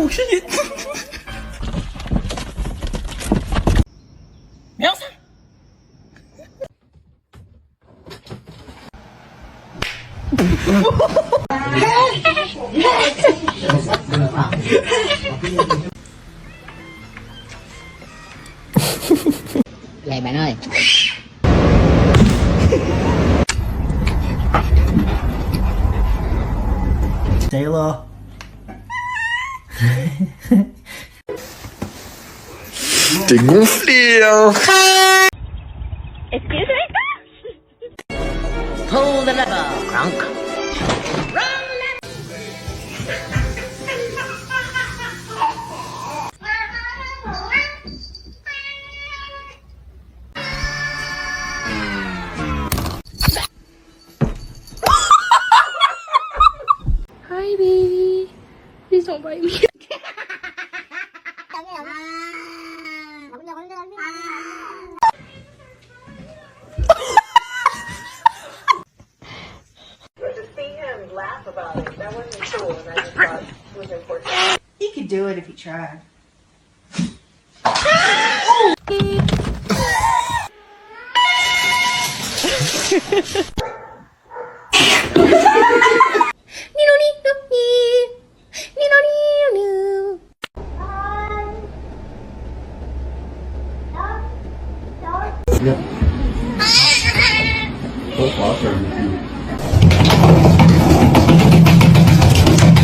有声音。喵三。Vậy bạn ơi. Taylor. T'es gonflé, hein. Excuse me? Pull the lever, Kronk. Hi, baby. Please don't bite me. But to see him laugh about it, that wasn't cool, and I just thought it was important. He could do it if he tried.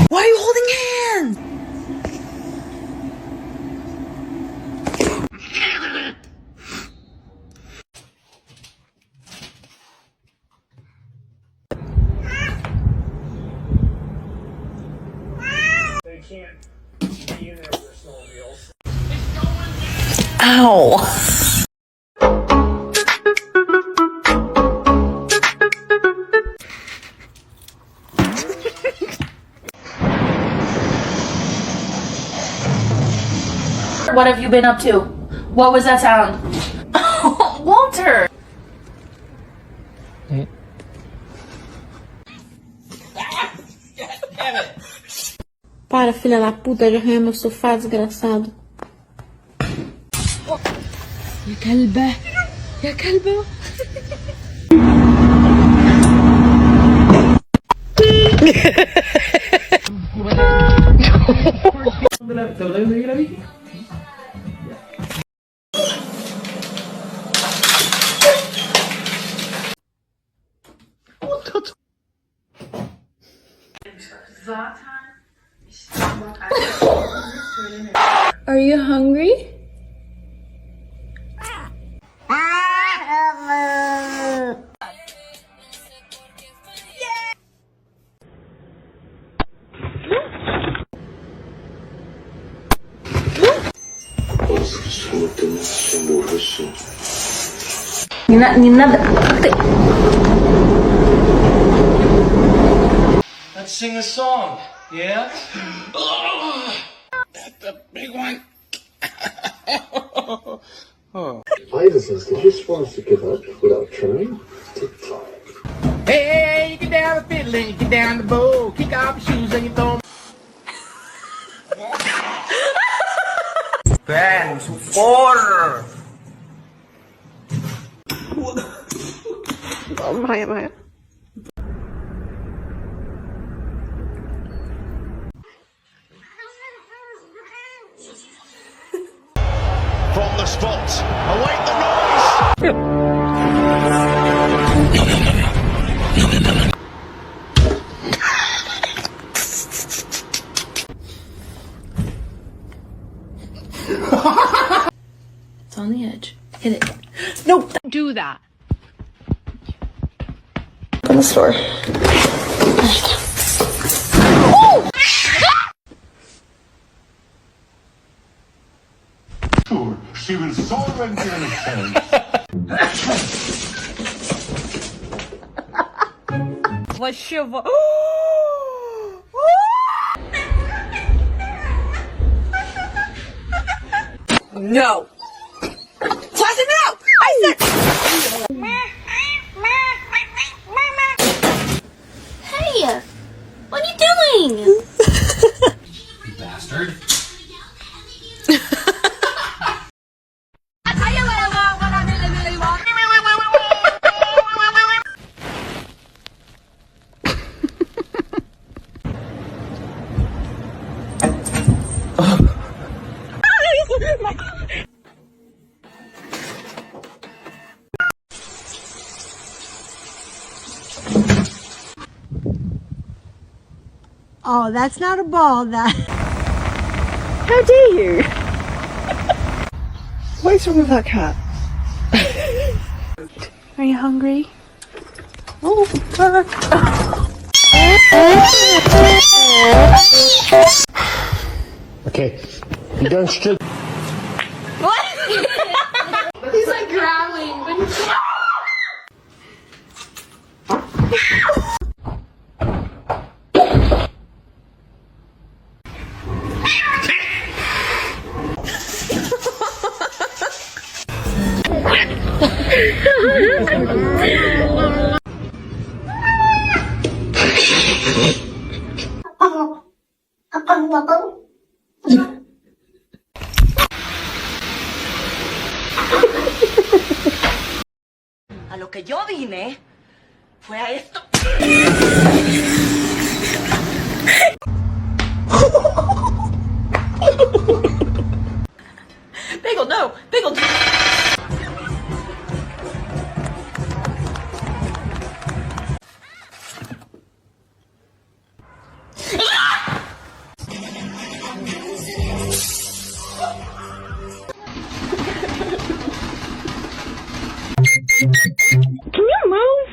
Why are you holding hands? They can't be in there with their snowmobiles. Ow. What have you been up to? What was that sound? Walter! Para, filha da puta, de arranhar meu sofá, desgraçado. يا كلبة يا كلبة. Are you hungry? Let's sing a song, yeah? That's a big one. Iverson, did you want us to give up without trying? Hey, you get down the fiddle and you get down the bow. Kick off your shoes and you throw 'em. Ben, supporter. Mamma. From the spot, await the noise. It's on the edge. Hit it. No. Do that. In the store. She was so intelligent. Вообще. No. Classic, no! I said. Hey! What are you doing? Bastard. Oh, that's not a ball, that. How dare you? What is wrong with that cat? Are you hungry? Oh, Okay, you don't strip. He's like growling, but he's A lo que yo vine fue a esto. Bagel, no! Bagel! Can you move?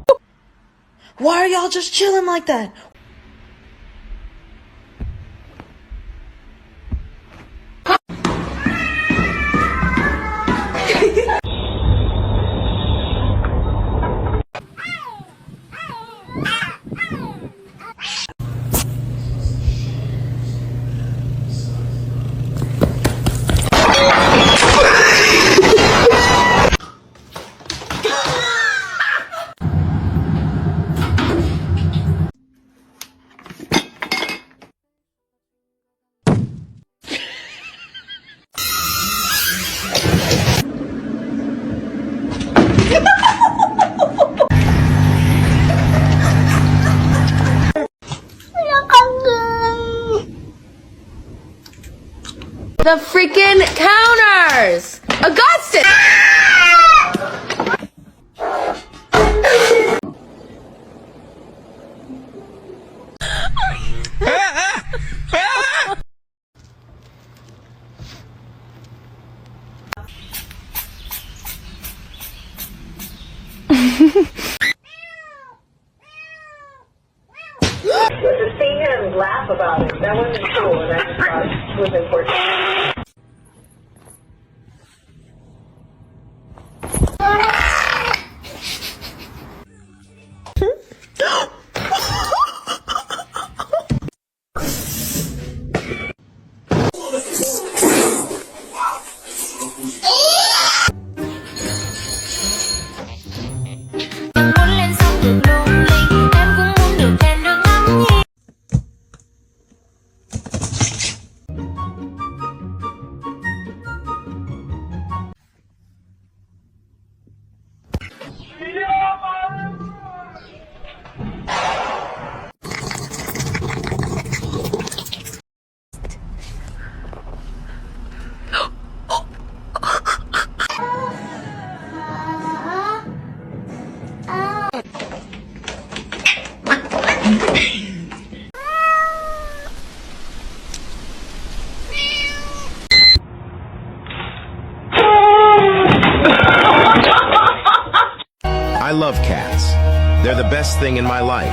Stop. Why are y'all just chilling like that? the freaking counters! Augustus! To see him laugh about it, that wasn't cool, and I just thought it was important. I love cats. They're the best thing in my life.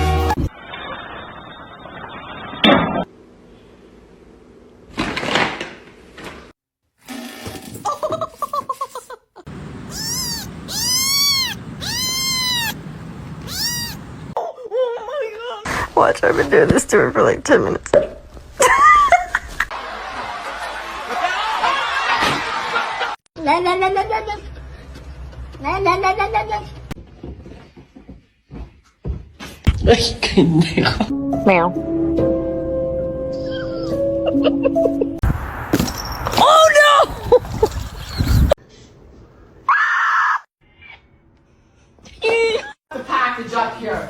Watch, I've been doing this to her for like 10 minutes. Ay, pendejo. Meow. The package up here.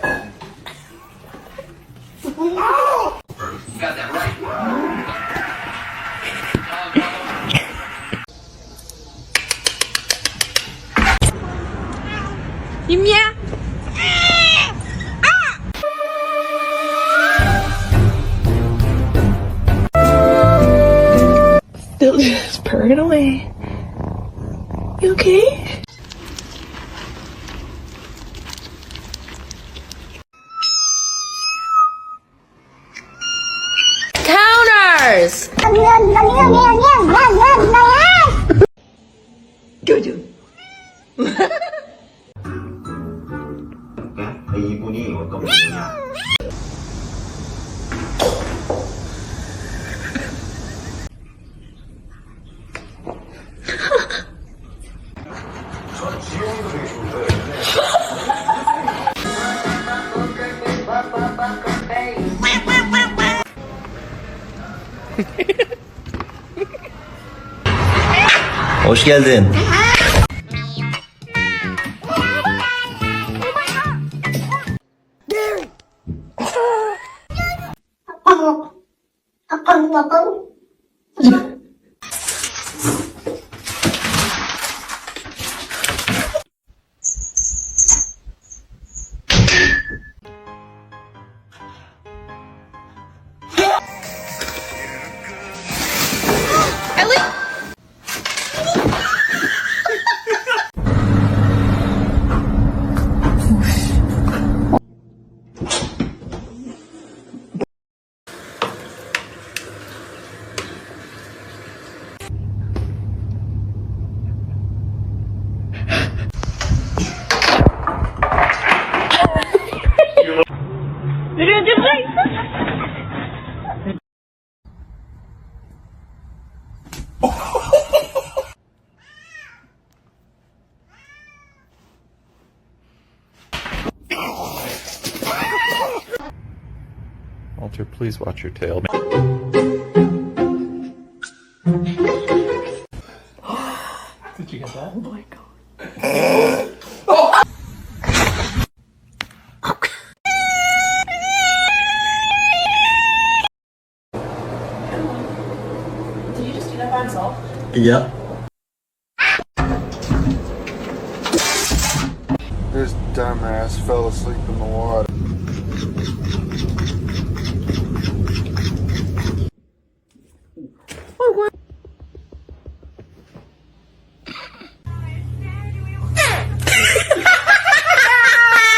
Still just purring away. You okay? Counters! Jojo. 이분이 어떤 분이냐? Hoş geldin. Walter, please watch your tail. Did you get that? Oh my god. Did you just do that by himself? Yeah. This dumbass fell asleep in the water. Oh,